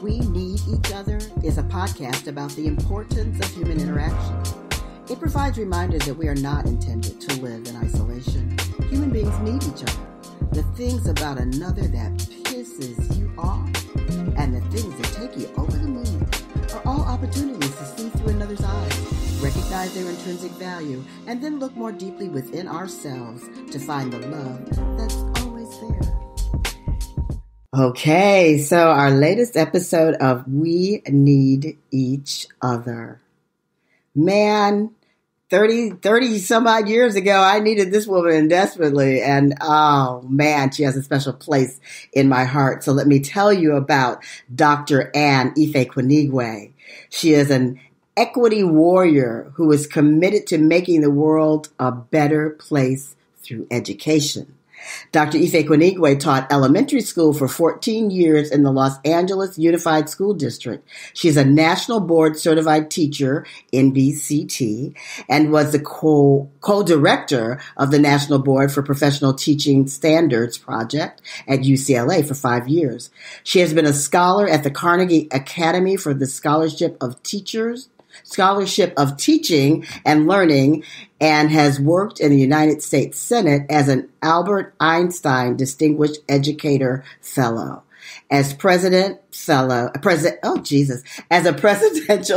We Need Each Other is a podcast about the importance of human interaction. It provides reminders that we are not intended to live in isolation. Human beings need each other. The things about another that pisses you off and the things that take you over the moon are all opportunities to see through another's eyes, recognize their intrinsic value, and then look more deeply within ourselves to find the love that's always there. Okay, so our latest episode of We Need Each Other. Man, 30 some odd years ago, I needed this woman desperately. And oh man, she has a special place in my heart. So let me tell you about Dr. Ann Ifekwunigwe. She is an equity warrior who is committed to making the world a better place through education. Dr. Ifekwunigwe taught elementary school for 14 years in the Los Angeles Unified School District. She is a National Board Certified Teacher, NBCT, and was the co-director of the National Board for Professional Teaching Standards Project at UCLA for 5 years. She has been a scholar at the Carnegie Academy for the Scholarship of Teaching and Learning, and has worked in the United States Senate as an Albert Einstein Distinguished Educator Fellow. As a presidential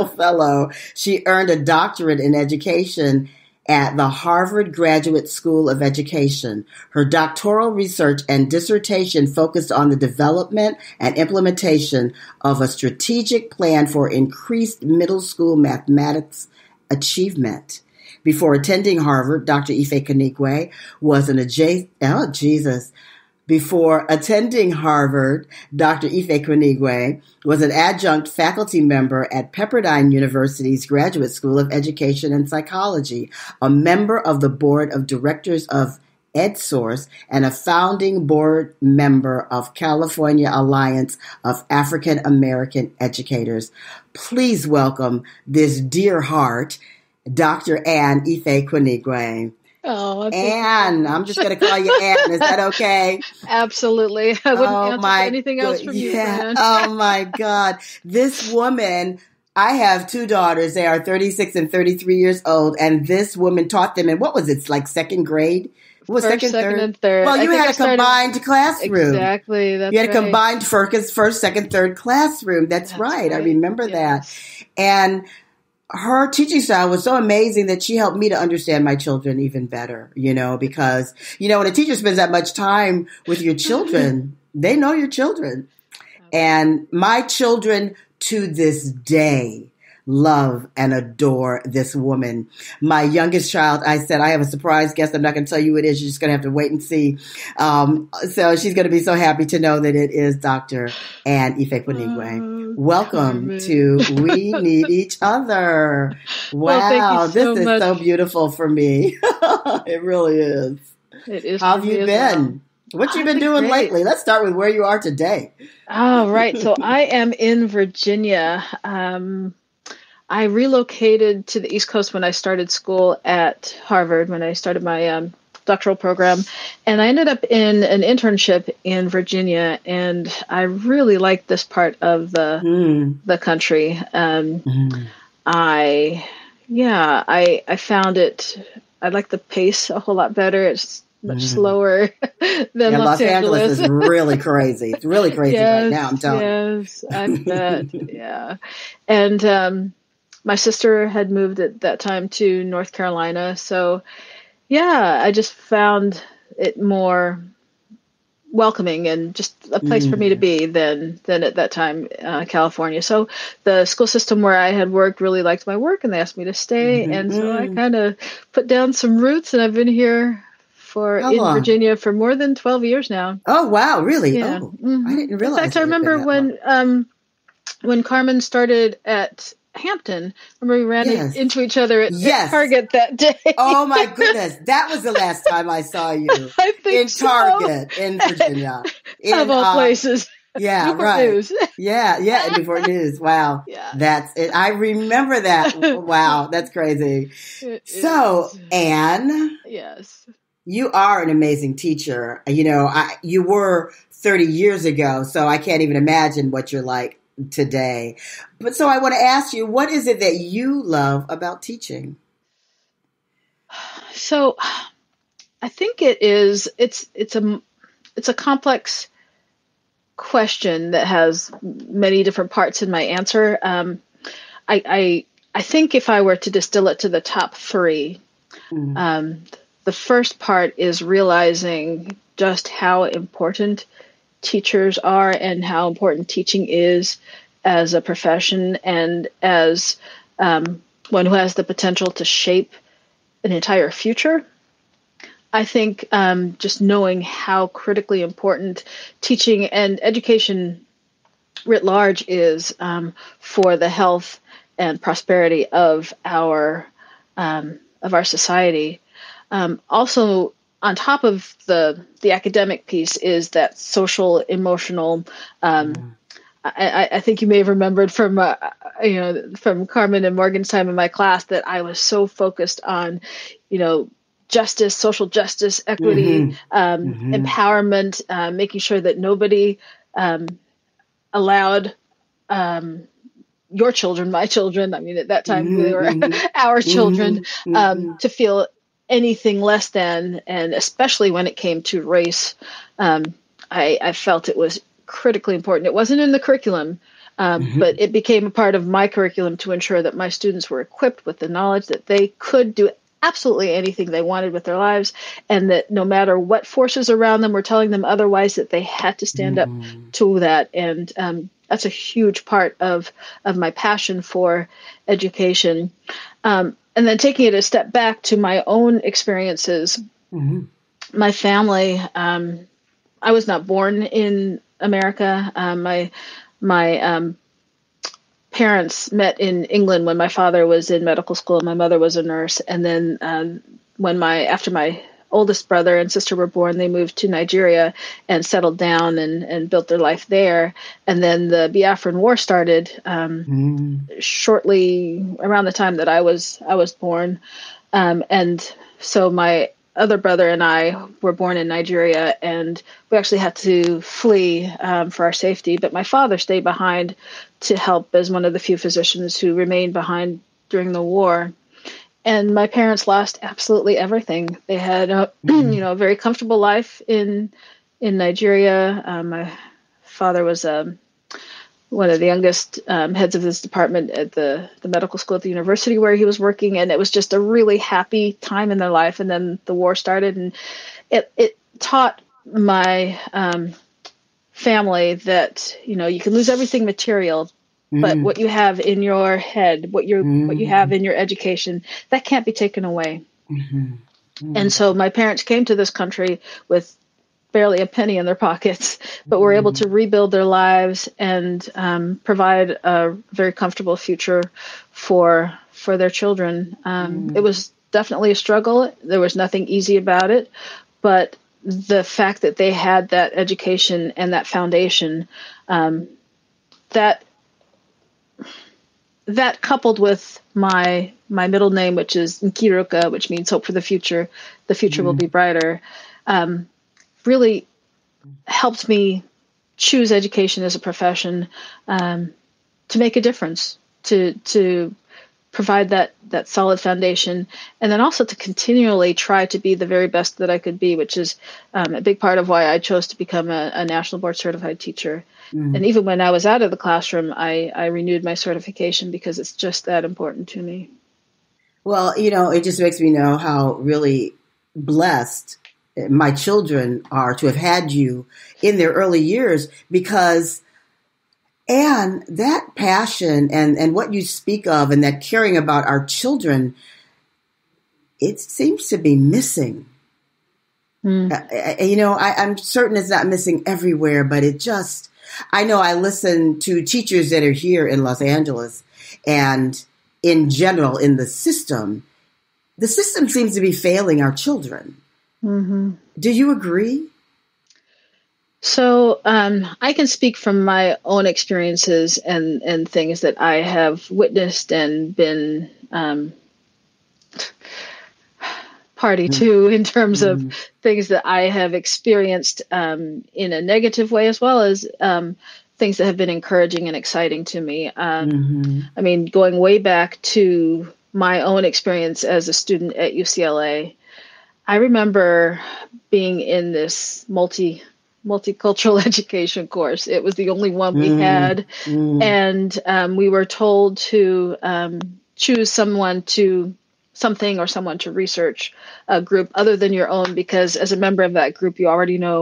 fellow, she earned a doctorate in education at the Harvard Graduate School of Education. Her doctoral research and dissertation focused on the development and implementation of a strategic plan for increased middle school mathematics achievement. Before attending Harvard, Dr. Ifekwunigwe was an adjunct faculty member at Pepperdine University's Graduate School of Education and Psychology, a member of the board of directors of EdSource, and a founding board member of California Alliance of African American Educators. Please welcome this dear heart, Dr. Ann Ifekwunigwe. Oh, Ann, I'm just going to call you Ann. Is that okay? Absolutely. I wouldn't answer for anything else from you, Fran. Oh my God. This woman, I have two daughters. They are 36 and 33 years old. And this woman taught them in, what was it, like second grade? What was second, and third. Well, you had a combined classroom. Exactly. That's you had a combined first, second, third classroom. That's right. I remember that. And her teaching style was so amazing that she helped me to understand my children even better, because, when a teacher spends that much time with your children, they know your children. And my children to this day love and adore this woman. My youngest child, I said, I have a surprise guest. I'm not going to tell you who it is. You're just going to have to wait and see. So she's going to be so happy to know that it is Dr. Ann Ifekwunigwe. Welcome to We Need Each Other. Wow, this is so beautiful for me. It really is. It is. How have you been? What you been doing lately? Let's start with where you are today. Oh, right. So I am in Virginia. I relocated to the East Coast when I started school at Harvard, when I started my doctoral program, and I ended up in an internship in Virginia, and I really liked this part of the country. I found it, I like the pace a whole lot better. It's much slower than Los Angeles is really crazy. It's really crazy right now, I'm telling you. Yes, I bet. Yeah. And my sister had moved at that time to North Carolina. So, yeah, I just found it more welcoming and just a place for me to be than at that time, California. So the school system where I had worked really liked my work, and they asked me to stay. And so I kind of put down some roots, and I've been here in Virginia for more than 12 years now. Oh, wow. Really? Yeah. Oh, I didn't realize. In fact, I remember when Carmen started at Hampton, remember we ran into each other at Target that day. Oh my goodness, that was the last time I saw you. I think in Target in Virginia, of all places. Yeah, Newport right. News. Yeah, Newport News. Wow, that's it. I remember that. Wow, that's crazy. So, Ann, yes, you are an amazing teacher. You were 30 years ago, so I can't even imagine what you're like today. But so I want to ask you, what is it that you love about teaching? So I think it's a complex question that has many different parts in my answer. I think if I were to distill it to the top three, the first part is realizing just how important teachers are and how important teaching is as a profession and as one who has the potential to shape an entire future. I think just knowing how critically important teaching and education writ large is for the health and prosperity of our society. Also, on top of the academic piece is that social, emotional. I think you may have remembered from from Carmen and Morgan's time in my class that I was so focused on, justice, social justice, equity, empowerment, making sure that nobody allowed your children, my children, I mean, at that time they were our children, to feel anything less than, and especially when it came to race, I felt it was critically important. It wasn't in the curriculum, but it became a part of my curriculum to ensure that my students were equipped with the knowledge that they could do absolutely anything they wanted with their lives, and that no matter what forces around them were telling them otherwise, that they had to stand up to that. And that's a huge part of my passion for education. And then taking it a step back to my own experiences, my family, I was not born in America. My parents met in England when my father was in medical school and my mother was a nurse. And then after my oldest brother and sister were born, they moved to Nigeria and settled down and built their life there. And then the Biafran War started shortly around the time that I was born. And so my other brother and I were born in Nigeria, and we actually had to flee for our safety. But my father stayed behind to help as one of the few physicians who remained behind during the war. And my parents lost absolutely everything. They had a very comfortable life in Nigeria. My father was one of the youngest heads of this department at the medical school at the university where he was working, and it was just a really happy time in their life. And then the war started, and it taught my family that you can lose everything material, but what you have in your head, what you have in your education, that can't be taken away. And so my parents came to this country with barely a penny in their pockets, but were able to rebuild their lives and provide a very comfortable future for their children. It was definitely a struggle. There was nothing easy about it, but the fact that they had that education and that foundation, that coupled with my middle name, which is Nkiruka, which means hope for the future will be brighter, really helped me choose education as a profession, to make a difference, to provide that solid foundation, and then also to continually try to be the very best that I could be, which is a big part of why I chose to become a national board certified teacher. And even when I was out of the classroom, I renewed my certification because it's just that important to me. Well, it just makes me know how really blessed my children are to have had you in their early years, because Anne, that passion and what you speak of and that caring about our children, it seems to be missing. I'm certain it's not missing everywhere, but I know I listen to teachers that are here in Los Angeles, and in general, in the system seems to be failing our children. Do you agree? So I can speak from my own experiences and things that I have witnessed and been party to, in terms of things that I have experienced in a negative way, as well as things that have been encouraging and exciting to me. Mm-hmm. I mean, going way back to my own experience as a student at UCLA, I remember being in this multicultural education course. It was the only one we had, and we were told to choose something or someone to research a group other than your own, because as a member of that group, you already know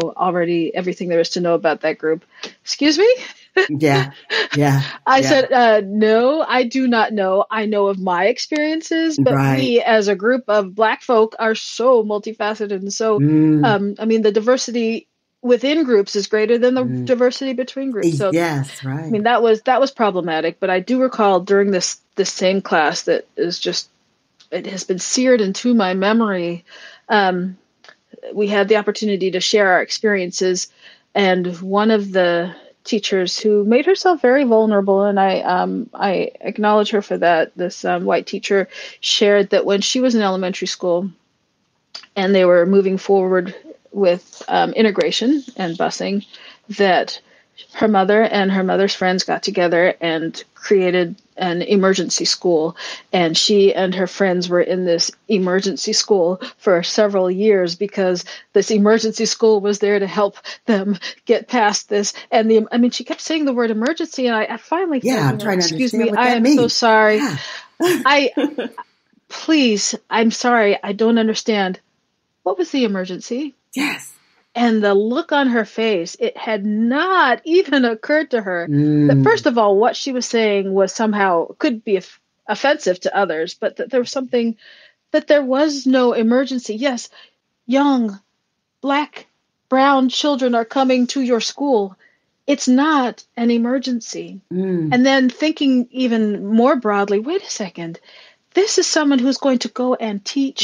everything there is to know about that group. Excuse me? Yeah. Yeah. I said, no, I do not know. I know of my experiences, but Right. we as a group of Black folk are so multifaceted. And so, I mean, the diversity within groups is greater than the diversity between groups. So, yes, right. I mean, that was problematic. But I do recall during this same class that is just, it has been seared into my memory. We had the opportunity to share our experiences, and one of the teachers who made herself very vulnerable, and I acknowledge her for that. This white teacher shared that when she was in elementary school, and they were moving forward with integration and busing, that her mother and her mother's friends got together and created an emergency school. And she and her friends were in this emergency school for several years because this emergency school was there to help them get past this. And I mean, she kept saying the word emergency, and I finally said, I'm trying to excuse understand me, what I that am means. so sorry. Yeah. Please, I'm sorry, I don't understand. What was the emergency? Yes. And the look on her face, it had not even occurred to her that, first of all, what she was saying was somehow could be offensive to others, but that there was something, that there was no emergency. Yes, young, Black, brown children are coming to your school. It's not an emergency. And then thinking even more broadly, wait a second. This is someone who's going to go and teach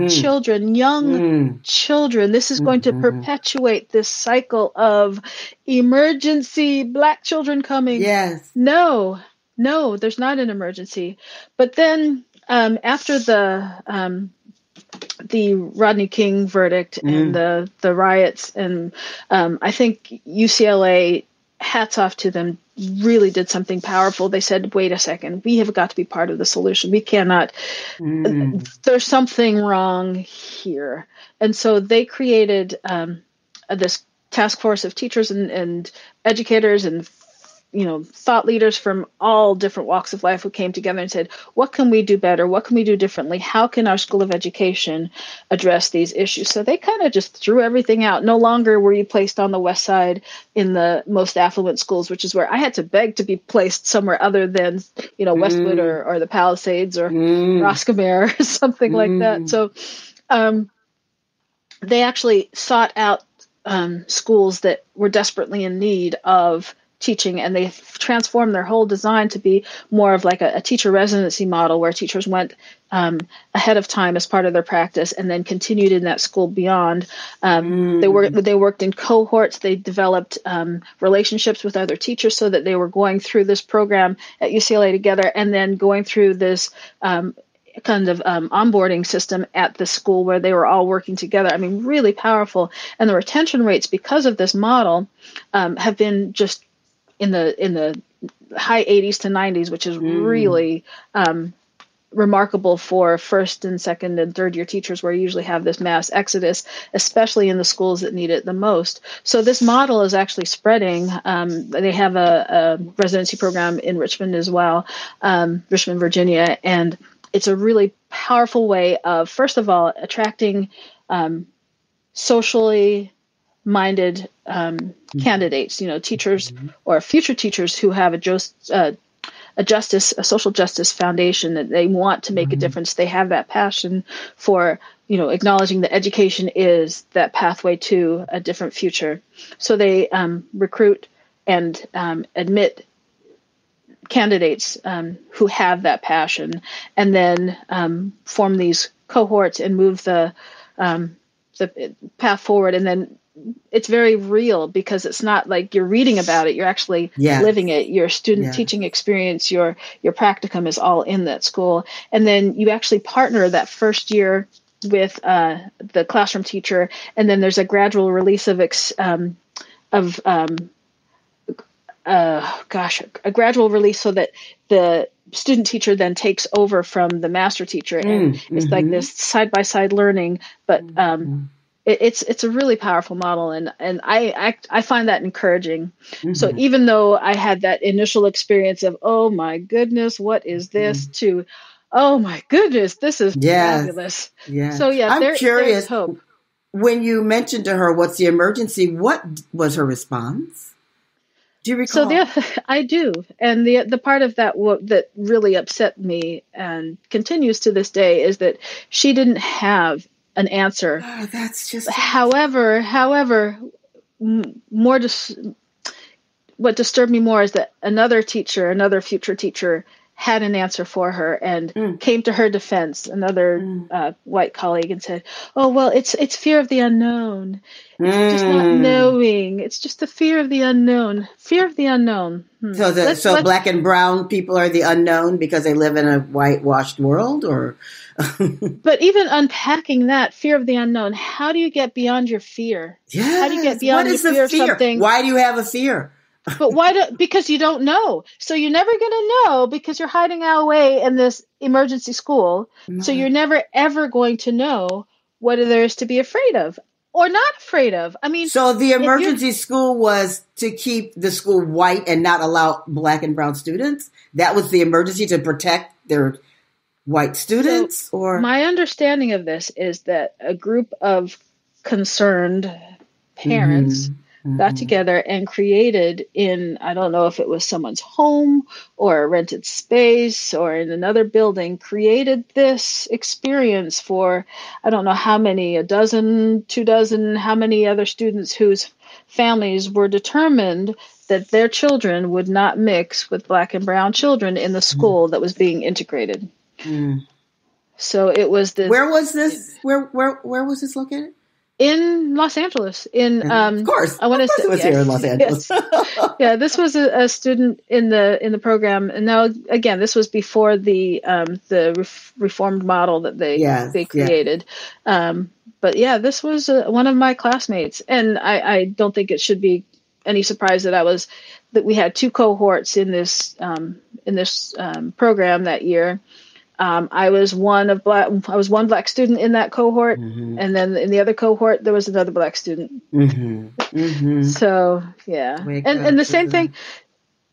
children, young children. This is going to perpetuate this cycle of emergency, Black children coming. Yes. No, there's not an emergency. But then after the Rodney King verdict and the riots, and I think UCLA, hats off to them, really did something powerful. They said, wait a second, we have got to be part of the solution. We cannot, there's something wrong here. And so they created this task force of teachers and educators and thought leaders from all different walks of life who came together and said, what can we do better? What can we do differently? How can our School of Education address these issues? So they kind of just threw everything out. No longer were you placed on the West Side in the most affluent schools, which is where I had to beg to be placed somewhere other than, Westwood or the Palisades or Roscommare or something like that. So they actually sought out schools that were desperately in need of teaching, and they transformed their whole design to be more of like a teacher residency model, where teachers went ahead of time as part of their practice and then continued in that school beyond. They worked in cohorts. They developed relationships with other teachers so that they were going through this program at UCLA together and then going through this kind of onboarding system at the school where they were all working together. I mean, really powerful. And the retention rates because of this model have been just in the high 80s to 90s, which is really remarkable for first and second and third year teachers, where you usually have this mass exodus, especially in the schools that need it the most. So this model is actually spreading. They have a residency program in Richmond as well, Richmond, Virginia, and it's a really powerful way of, first of all, attracting socially minded candidates, teachers or future teachers who have a social justice foundation, that they want to make a difference. They have that passion for, acknowledging that education is that pathway to a different future. So they recruit and admit candidates who have that passion, and then form these cohorts and move the path forward. And then it's very real, because it's not like you're reading about it, you're actually living it. Your student teaching experience, your practicum is all in that school. And then you actually partner that first year with the classroom teacher, and then there's a gradual release of a gradual release, so that the student teacher then takes over from the master teacher, and it's like this side by side learning. But it's a really powerful model, and I find that encouraging. So even though I had that initial experience of, oh my goodness, what is this, to, oh my goodness, this is fabulous. Yeah. So yeah, I'm curious. there's hope. When you mentioned to her, what's the emergency, what was her response? Do you recall? So I do. And the part of that that really upset me and continues to this day is that she didn't have an answer. Oh, that's just. However, what disturbed me more is that another future teacher, had an answer for her and came to her defense, another white colleague, and said, oh, well, it's fear of the unknown. It's just not knowing. It's just the fear of the unknown. Fear of the unknown. So black and brown people are the unknown because they live in a whitewashed world, or? But even unpacking that fear of the unknown, how do you get beyond your fear? Yes. How do you get beyond your fear of something? Why do you have a fear? But because you don't know. So you're never going to know because you're hiding away in this emergency school. So you're never, ever going to know what there is to be afraid of or not afraid of. I mean, so the emergency school was to keep the school white and not allow black and brown students. That was the emergency, to protect their white students. Or my understanding of this is that a group of concerned parents got together and created I don't know if it was someone's home or a rented space or in another building, created this experience for, I don't know how many, a dozen, 2 dozen, how many other students whose families were determined that their children would not mix with black and brown children in the school that was being integrated. So it was this. Where was this? Where was this located? In Los Angeles, of course, I want to say it was here in Los Angeles. Yes. Yeah, this was a student in the program, and now again, this was before the reformed model that they created. But yeah, this was one of my classmates, and I don't think it should be any surprise that we had 2 cohorts in this program that year. I was one black student in that cohort, and then in the other cohort there was another black student. So yeah, and the same thing,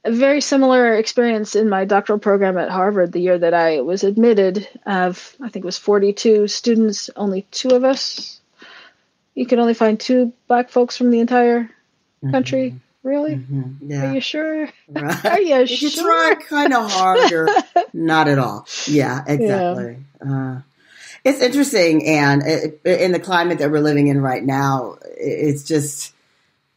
a very similar experience in my doctoral program at Harvard. The year that I was admitted, I think it was 42 students, only 2 of us. You could only find 2 black folks from the entire country. Really? Yeah. Are you sure? Right. Are you if sure? You try kind of harder. Not at all. Yeah, exactly. Yeah. It's interesting, and in the climate that we're living in right now, it's just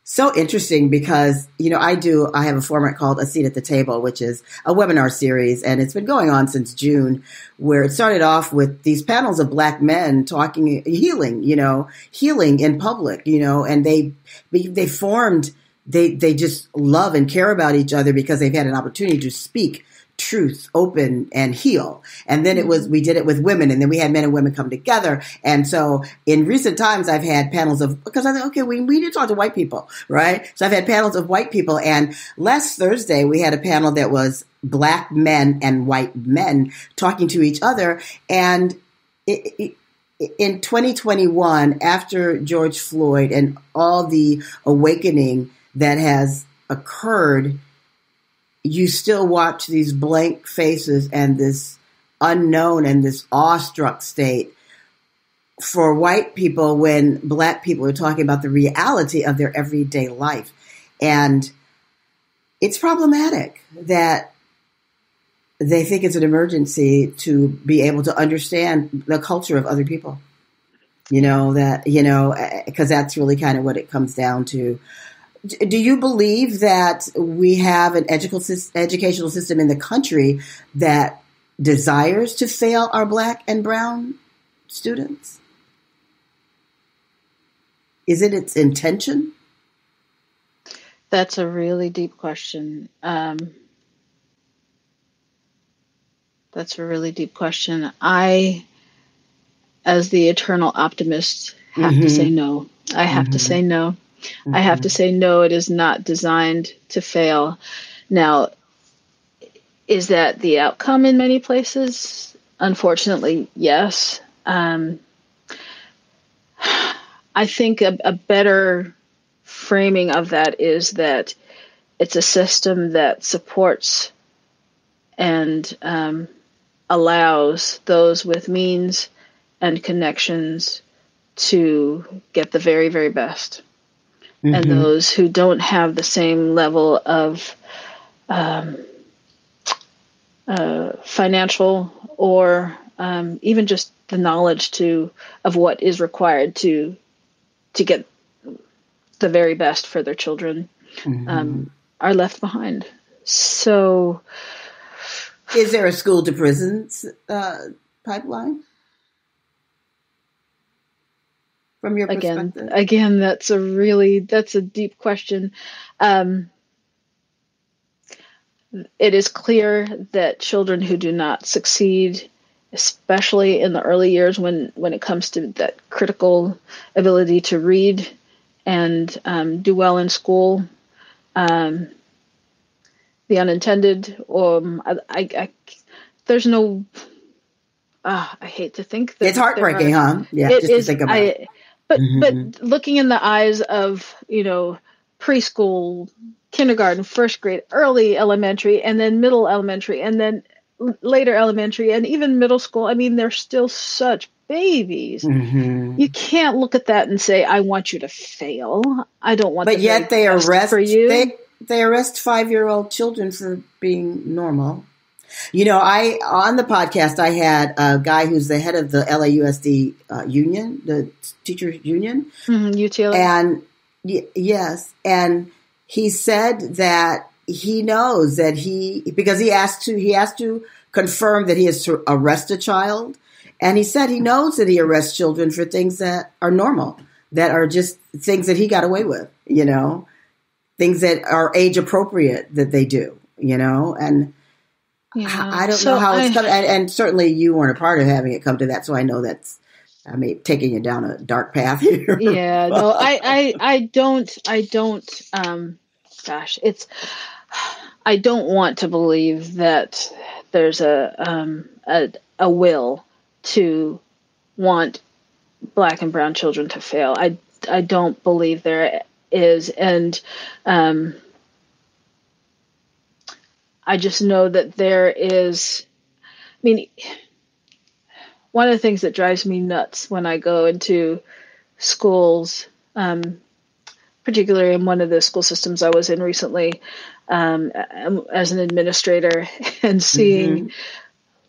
so interesting because, I have a format called A Seat at the Table, which is a webinar series, and it's been going on since June, where it started off with these panels of black men talking, healing in public, and they formed. They just love and care about each other because they've had an opportunity to speak truth, open, and heal. And then we did it with women, and then we had men and women come together. And so in recent times, I've had panels because I thought, okay, we need to talk to white people, right? So I've had panels of white people. And last Thursday, we had a panel that was black men and white men talking to each other. And in 2021, after George Floyd and all the awakening that has occurred, you still watch these blank faces and this unknown and this awestruck state for white people when black people are talking about the reality of their everyday life. And it's problematic that they think it's an emergency to be able to understand the culture of other people, because that's really kind of what it comes down to. Do you believe that we have an educational system in the country that desires to fail our black and brown students? Is it its intention? That's a really deep question. That's a really deep question. I, as the eternal optimist, have to say no. I have to say no. I have to say, no, it is not designed to fail. Now, is that the outcome in many places? Unfortunately, yes. I think a better framing of that is that it's a system that supports and allows those with means and connections to get the very, very best. And those who don't have the same level of financial or even just the knowledge of what is required to get the very best for their children are left behind. So, is there a school to prisons pipeline from your perspective? Again, that's a deep question. It is clear that children who do not succeed, especially in the early years when it comes to that critical ability to read and do well in school, the unintended, there's no, I hate to think that it's heartbreaking, huh? Yeah, it just is, to think about it. But looking in the eyes of, preschool, kindergarten, first grade, early elementary, and then middle elementary, and then later elementary, and even middle school, I mean, they're still such babies. You can't look at that and say, I want you to fail. I don't want But yet they arrest for you. They arrest 5-year-old children for being normal. On the podcast, I had a guy who's the head of the LAUSD union, the teachers union. UTLA. And yes. And he said that he knows that because he has to confirm that he has to arrest a child. And he said he knows that he arrests children for things that are normal, that are just things that he got away with, things that are age appropriate that they do, and I don't know how it's come. And certainly you weren't a part of having it come to that. So I know taking you down a dark path here. Yeah, no, I don't, I don't want to believe that there's a will to want Black and brown children to fail. I don't believe there is. And I just know that there is, one of the things that drives me nuts when I go into schools, particularly in one of the school systems I was in recently, as an administrator, and seeing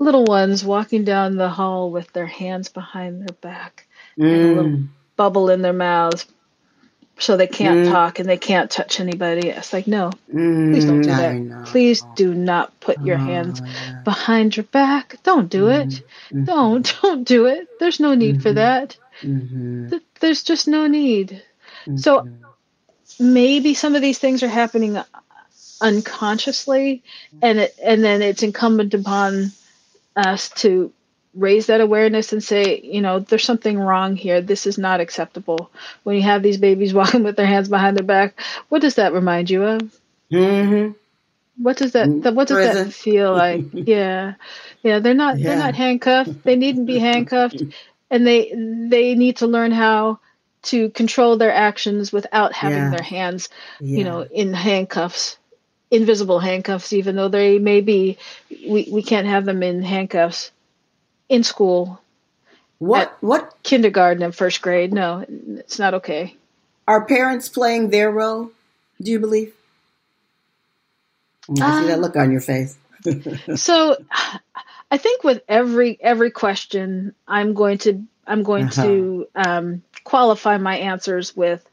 little ones walking down the hall with their hands behind their back and a little bubble in their mouths so they can't talk and they can't touch anybody. It's like, no, please don't do that. Please do not put your hands behind your back. Don't do it. Don't do it. There's no need for that. There's just no need. So maybe some of these things are happening unconsciously, and then it's incumbent upon us to raise that awareness and say, there's something wrong here. This is not acceptable. When you have these babies walking with their hands behind their back, what does that remind you of? What does that feel like? Yeah. They're not handcuffed. They needn't be handcuffed, and they need to learn how to control their actions without having their hands, in handcuffs, invisible handcuffs, even though they may be. We can't have them in handcuffs in school. What kindergarten and first grade? No, it's not okay. Are parents playing their role? Do you believe? I see that look on your face. So, I think with every question, I'm going to qualify my answers with,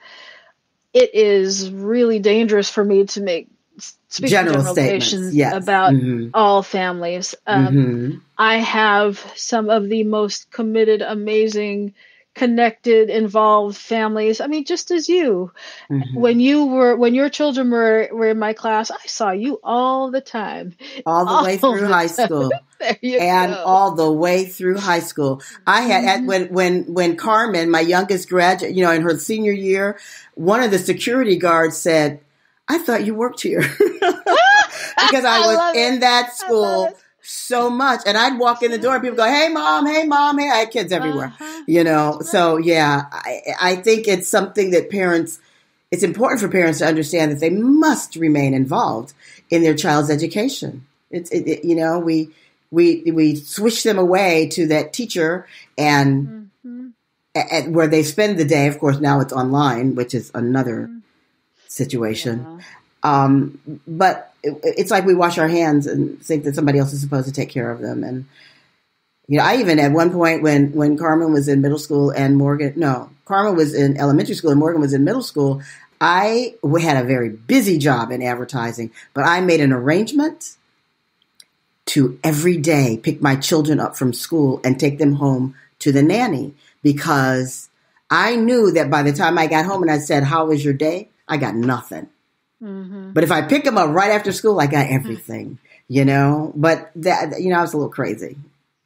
it is really dangerous for me to make generalizations about all families. I have some of the most committed, amazing connected, involved families. I mean, just as you, Hmm. when your children were in my class, I saw you all the time, All the way all through the high time. school. There you And go. all the way through high school. I had Hmm. when Carmen, my youngest graduate, in her senior year, one of the security guards said, "I thought you worked here," because I I was love it. in that I love school it. so much. And I'd walk in the door and people go, "Hey mom, hey mom, hey." I had kids everywhere, Uh-huh. That's So right. yeah, I think it's something that it's important for parents to understand that they must remain involved in their child's education. We switch them away to that teacher and Hmm. where they spend the day. Of course, now it's online, which is another Hmm. situation. Yeah. But it's like we wash our hands and think that somebody else is supposed to take care of them. And I even at one point when Carmen was in middle school and Carmen was in elementary school and Morgan was in middle school. I had a very busy job in advertising, but I made an arrangement to every day pick my children up from school and take them home to the nanny, because I knew that by the time I got home and I said, "How was your day?" I got nothing. Hmm. But if I pick them up right after school, I got everything, But that, I was a little crazy.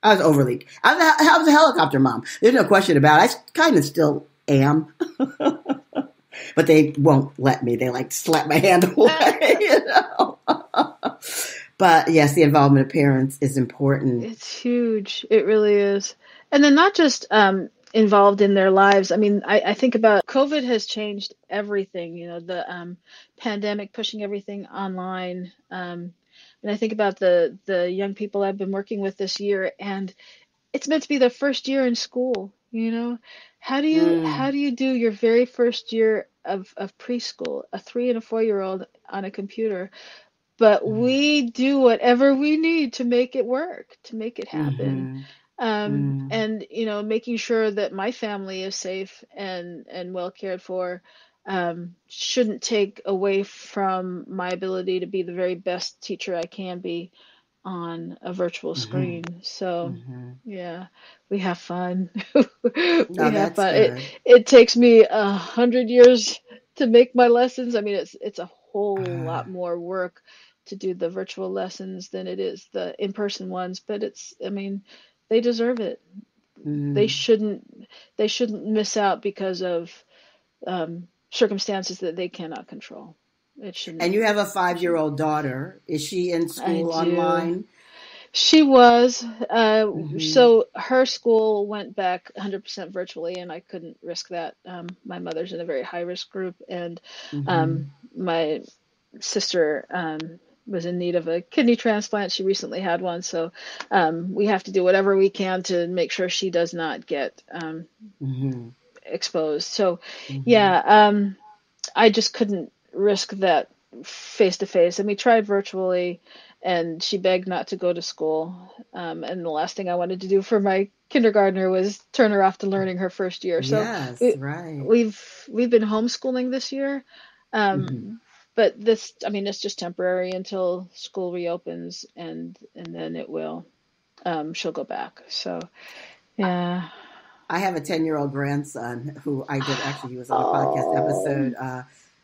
I was a helicopter mom. There's no question about it. I kind of still am. But they won't let me. They like slap my hand away. But yes, the involvement of parents is important. It's huge. It really is. And then not just involved in their lives. I mean, I think about COVID has changed everything, the pandemic pushing everything online. And I think about the young people I've been working with this year, and it's meant to be their first year in school. Mm, How do you do your very first year of preschool, a 3 and a 4 year old on a computer? But mm, we do whatever we need to make it work, to make it happen. mm, mm, And making sure that my family is safe and well cared for, shouldn't take away from my ability to be the very best teacher I can be on a virtual mm, screen. So, mm. yeah, we have fun. We No, have that's fun. good. It takes me 100 years to make my lessons. I mean, it's a whole lot more work to do the virtual lessons than it is the in-person ones, but I mean, they deserve it. They Mm. shouldn't they shouldn't miss out because of circumstances that they cannot control. It And shouldn't. you have a It shouldn't. 5-year-old daughter. Is she in I school do. online? She was. Hmm. So her school went back 100% virtually, and I couldn't risk that. My mother's in a very high risk group, and Hmm. my sister was in need of a kidney transplant. She recently had one, so we have to do whatever we can to make sure she does not get Hmm. exposed. So, Hmm. yeah, I just couldn't risk that face to face. And we tried virtually, and she begged not to go to school. And the last thing I wanted to do for my kindergartner was turn her off to learning her first year. So Yes, we, right. we've been homeschooling this year. Hmm. But this, I mean, it's just temporary until school reopens, and then it will. She'll go back. So yeah. I have a 10-year-old grandson who I did actually, he was on a podcast Oh. episode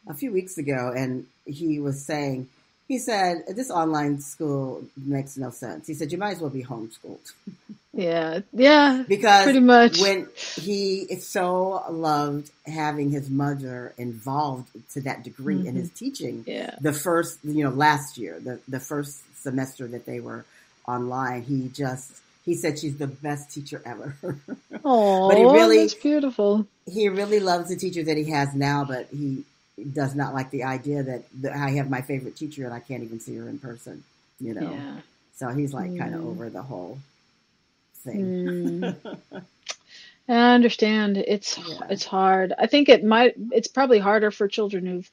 a few weeks ago, and he said, "This online school makes no sense." He said, "You might as well be homeschooled." Yeah. Yeah. Because Pretty much. when he so loved having his mother involved to that degree in Hmm. his teaching, Yeah. the first, last year, the first semester that they were online, he said she's the best teacher ever. But Oh, that's beautiful. he really loves the teacher that he has now, but he does not like the idea that I have my favorite teacher and I can't even see her in person, you know. Yeah. So he's like kind of Mm. over the whole thing. Mm. I understand. Yeah. It's hard. I think it's probably harder for children who've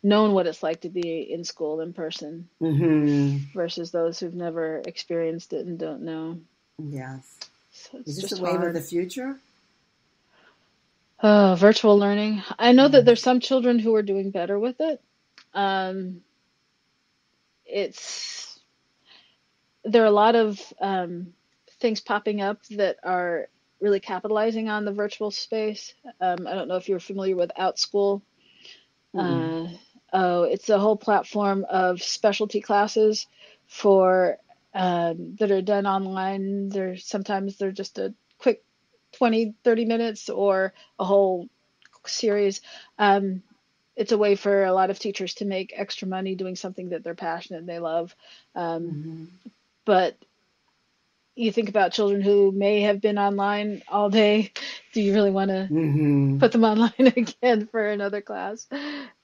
known what it's like to be in school in person Hmm. versus those who've never experienced it and don't know. Yes. So Is it's this the just wave of the hard. future? Virtual learning. I know that there's Yes. some children who are doing better with it. Um, it's there are a lot of things popping up that are really capitalizing on the virtual space. I don't know if you're familiar with OutSchool. Mm-mm. Oh, it's a whole platform of specialty classes for that are done online. Sometimes they're just a quick 20, 30 minutes or a whole series. Um, it's a way for a lot of teachers to make extra money doing something that they're passionate and they love. Um, Mm-hmm. but you think about children who may have been online all day. Do you really want to Mm-hmm. put them online again for another class?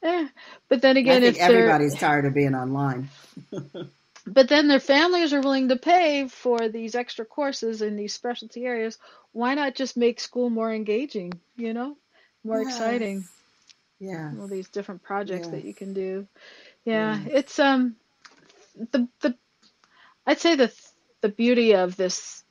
Eh. But then I again, think if they're everybody's tired of being online. but then their families are willing to pay for these extra courses in these specialty areas. Why not just make school more engaging, more exciting? Yes. Yes. All these different projects Yes. that you can do. Yeah, Yes. it's the I'd say the beauty of this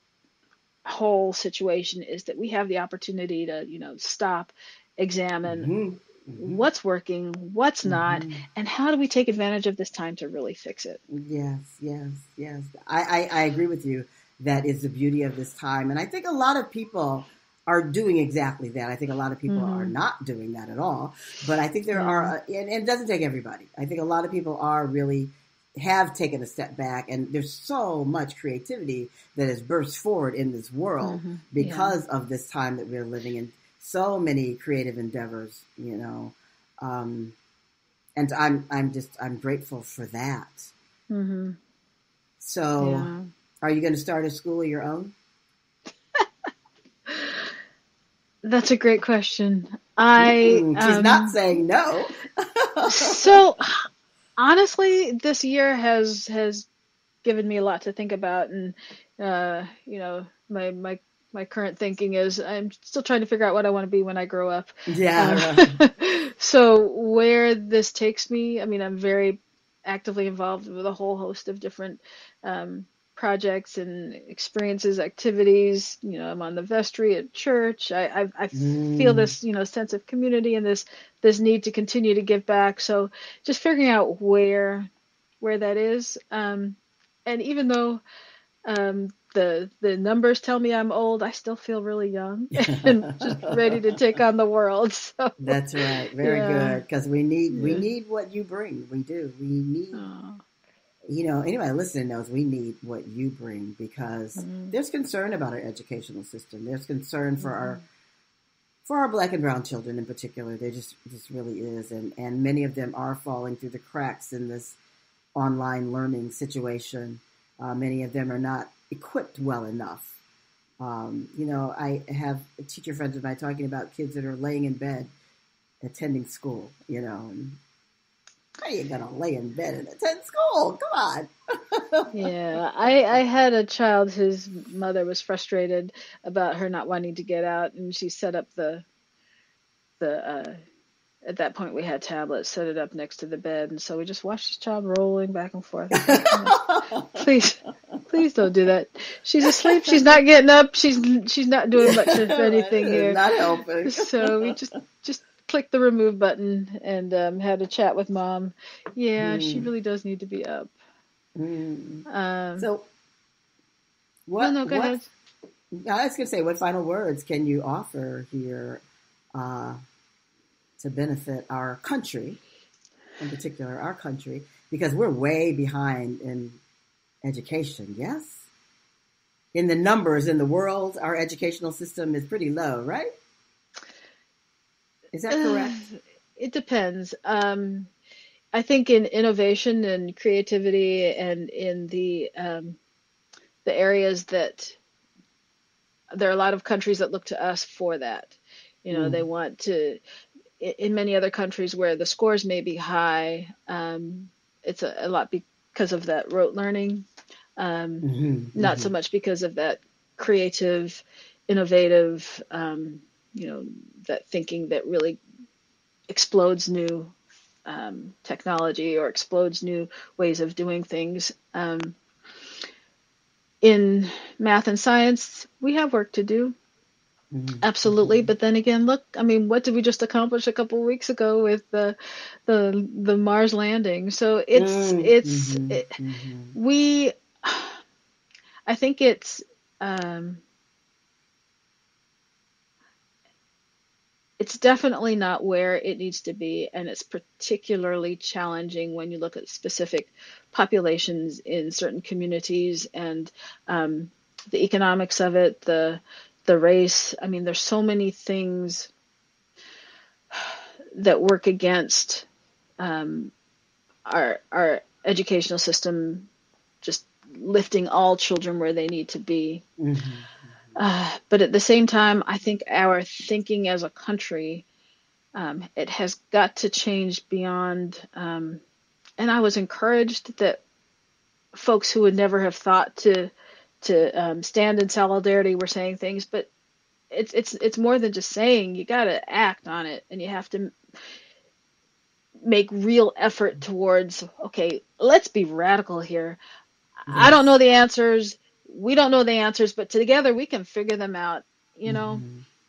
whole situation is that we have the opportunity to, stop, examine Mm-hmm. Mm-hmm. what's working, what's not, Mm-hmm. and how do we take advantage of this time to really fix it. Yes, yes, yes. I agree with you. That is the beauty of this time. And I think a lot of people are doing exactly that. I think a lot of people are Hmm. not doing that at all. But I think there Yeah. are, and it doesn't take everybody. I think a lot of people are really have taken a step back. And there's so much creativity that has burst forward in this world Hmm. Yeah. because of this time that we're living in. So many creative endeavors, Um, and I'm grateful for that. Hmm. So, Yeah. are you going to start a school of your own? That's a great question. I She's not saying no. so honestly, this year has given me a lot to think about, and my current thinking is I'm still trying to figure out what I want to be when I grow up. Yeah, Um, right. so where this takes me, I mean, I'm very actively involved with a whole host of different um, projects and experiences, activities. I'm on the vestry at church. I feel Mm, this, sense of community and this need to continue to give back. So just figuring out where that is. And even though the numbers tell me I'm old, I still feel really young and just ready to take on the world. So that's right. Very yeah, good. Because we yeah. need what you bring. We do. We need, Oh, anybody listening knows we need what you bring because mm-hmm, there's concern about our educational system. There's concern mm-hmm, for our black and brown children in particular. There just really is, and many of them are falling through the cracks in this online learning situation. Many of them are not equipped well enough. I have teacher friends of mine talking about kids that are laying in bed attending school. And how are you gonna lay in bed and attend school? Come on. yeah. I had a child whose mother was frustrated about her not wanting to get out, and she set up the at that point we had tablets, set it up next to the bed, and so we just watched this child rolling back and forth. It's like, please, please don't do that. She's asleep. She's not getting up. She's not doing much of Yeah, right. anything here. Not helping. So we just clicked the remove button and had a chat with mom. Yeah, she Mm, really does need to be up. mm. Um, So no, what no, go what ahead. I was gonna say, what final words can you offer here uh, to benefit our country, in particular our country, because we're way behind in education. Yes, in the numbers in the world, our educational system is pretty low, right? Is that Uh, correct? it depends. I think in innovation and creativity and in the areas that there are a lot of countries that look to us for that. They Mm, want to, in many other countries where the scores may be high, it's a lot because of that rote learning, not so mm-hmm. much because of that creative, innovative, that thinking that really explodes new technology or explodes new ways of doing things. In math and science, we have work to do. Absolutely, Mm-hmm. but then again, look, I mean, what did we just accomplish a couple of weeks ago with the Mars landing? So Mm-hmm. Mm-hmm. we I think it's um, it's definitely not where it needs to be, and it's particularly challenging when you look at specific populations in certain communities and the economics of it, the race. I mean, there's so many things that work against our educational system just lifting all children where they need to be. But at the same time, I think our thinking as a country, it has got to change beyond. And I was encouraged that folks who would never have thought to stand in solidarity were saying things, but it's more than just saying. You got to act on it, and you have to make real effort towards, okay, let's be radical here. Yes. I don't know the answers. We don't know the answers, but together we can figure them out, you know?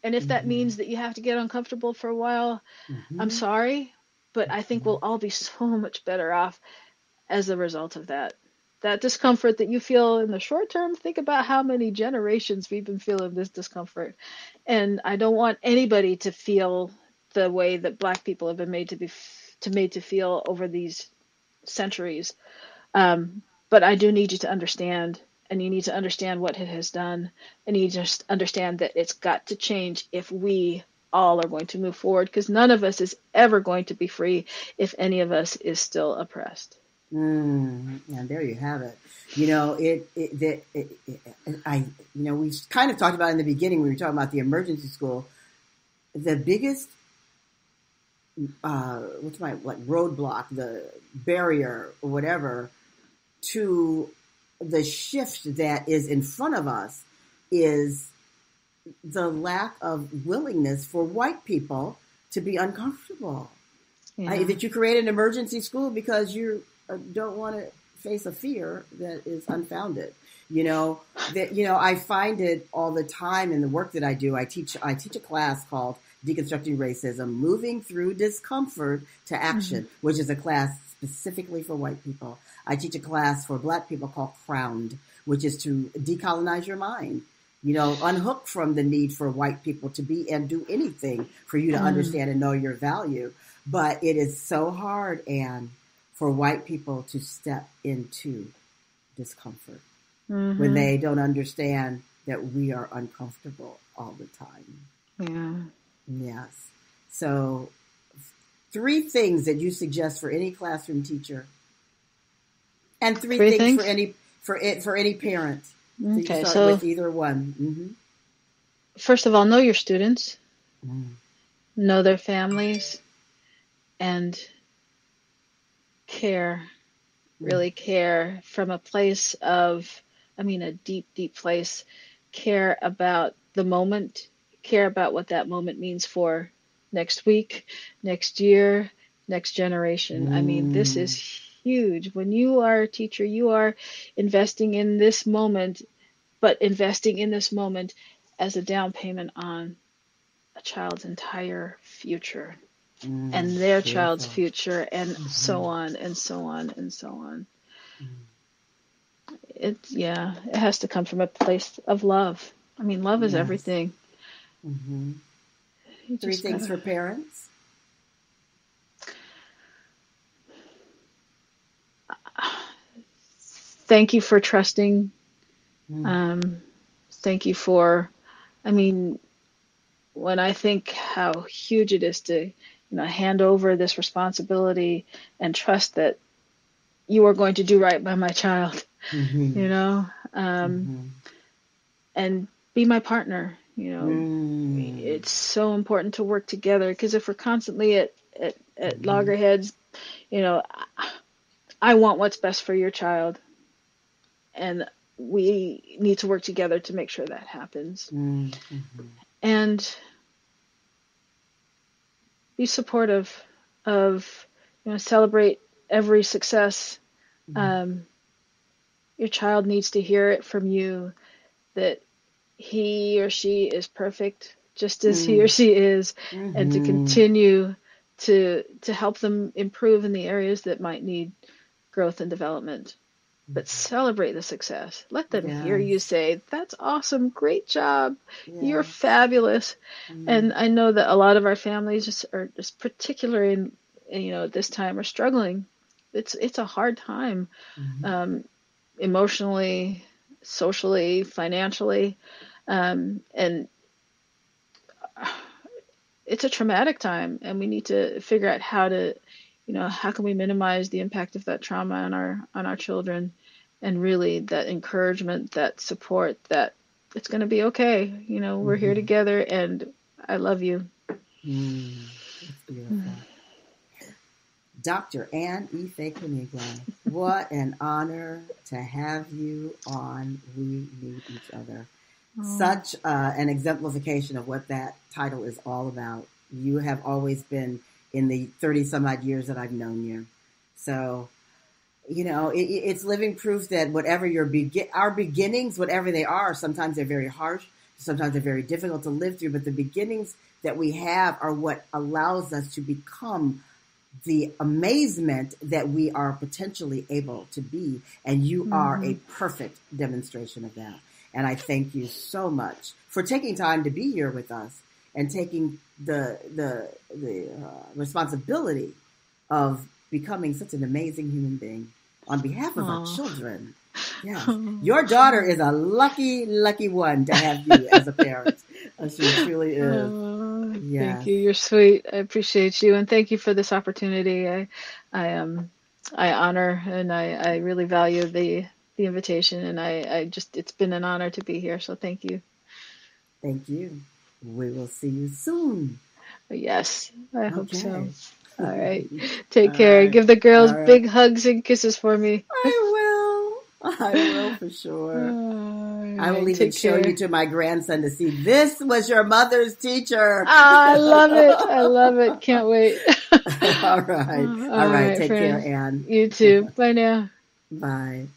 And if that means that you have to get uncomfortable for a while, I'm sorry, but I think we'll all be so much better off as a result of that. That discomfort that you feel in the short term, think about how many generations we've been feeling this discomfort. And I don't want anybody to feel the way that Black people have been made to feel over these centuries. But I do need you to understand, and you need to understand what it has done, and you just understand that it's got to change if we all are going to move forward, because none of us is ever going to be free if any of us is still oppressed. And there you have it. You know, we kind of talked about in the beginning when we were talking about the emergency school. The biggest, roadblock, the barrier or whatever to the shift that is in front of us is the lack of willingness for white people to be uncomfortable. Yeah. That you create an emergency school because you don't want to face a fear that is unfounded. I find it all the time in the work that I do. I teach a class called Deconstructing Racism, Moving Through Discomfort to Action, which is a class specifically for white people. I teach a class for Black people called Crowned, which is to decolonize your mind. Unhook from the need for white people to be and do anything for you to understand and know your value. But it is so hard, Anne, for white people to step into discomfort when they don't understand that we are uncomfortable all the time. Yeah. Yes. So 3 things that you suggest for any classroom teacher, and 3 things for any parent. Okay, so with either one. First of all, know your students, know their families, and care, really care from a place of, a deep, deep place. Care about the moment, care about what that moment means for next week, next year, next generation. This is huge. When you are a teacher, you are investing in this moment, but investing in this moment as a down payment on a child's entire future and their child's future, and so on and so on and so on. It has to come from a place of love. Love is everything. 3 things for parents. Thank you for trusting. Thank you for, when I think how huge it is to, hand over this responsibility and trust that you are going to do right by my child, and be my partner. It's so important to work together, because if we're constantly at loggerheads, I want what's best for your child, and we need to work together to make sure that happens. And be supportive of, celebrate every success. Your child needs to hear it from you that he or she is perfect just as he or she is, and to continue to help them improve in the areas that might need growth and development. but celebrate the success. Let them hear you say, "That's awesome. Great job. You're fabulous." And I know that a lot of our families are particularly at this time are struggling. It's a hard time, emotionally, socially, financially, and it's a traumatic time, and we need to figure out how can we minimize the impact of that trauma on our children, and really that encouragement, that support, that it's going to be okay. We're here together, and I love you. That's beautiful. Dr. Ann Ifekwunigwe, what an honor to have you on We Need Each Other. Such an exemplification of what that title is all about. You have always been in the 30 some odd years that I've known you. So, it's living proof that whatever our beginnings, whatever they are, sometimes they're very harsh, sometimes they're very difficult to live through, but the beginnings that we have are what allows us to become the amazement that we are potentially able to be. And you are a perfect demonstration of that. And I thank you so much for taking time to be here with us and taking the responsibility of becoming such an amazing human being on behalf of our children. Yeah. Your daughter is a lucky, lucky one to have you as a parent. She truly is. Thank you. You're sweet. I appreciate you. And thank you for this opportunity. I honor and I really value the invitation, and it's been an honor to be here. So thank you. Thank you. We will see you soon. Yes, I hope so. All right. Take care. Right. Give the girls big hugs and kisses for me. I will for sure. Right. I will even show you to my grandson to see this was your mother's teacher. I love it. I love it. Can't wait. All right. Take care, Ann. You too. Bye now. Bye.